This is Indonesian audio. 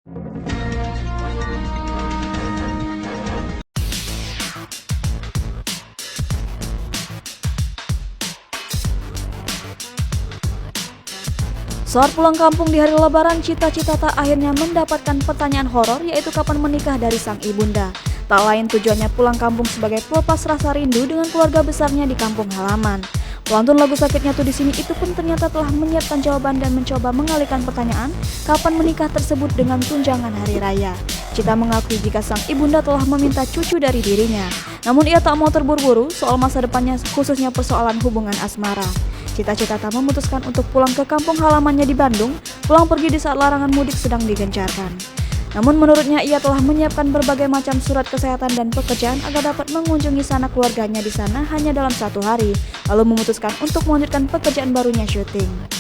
Saat pulang kampung di hari Lebaran, cita-cita tak akhirnya mendapatkan pertanyaan horor, yaitu kapan menikah dari sang ibunda. Tak lain tujuannya pulang kampung sebagai pelepas rasa rindu dengan keluarga besarnya di kampung halaman. Pelantun lagu Sakitnya Tuh di Sini itu pun ternyata telah menyiapkan jawaban dan mencoba mengalihkan pertanyaan kapan menikah tersebut dengan tunjangan hari raya. Cita mengakui jika sang ibunda telah meminta cucu dari dirinya. Namun ia tak mau terburu-buru soal masa depannya, khususnya persoalan hubungan asmara. Cita-cita tak memutuskan untuk pulang ke kampung halamannya di Bandung, pulang pergi di saat larangan mudik sedang digencarkan. Namun menurutnya ia telah menyiapkan berbagai macam surat kesehatan dan pekerjaan agar dapat mengunjungi sanak keluarganya di sana hanya dalam 1 hari, lalu memutuskan untuk melanjutkan pekerjaan barunya syuting.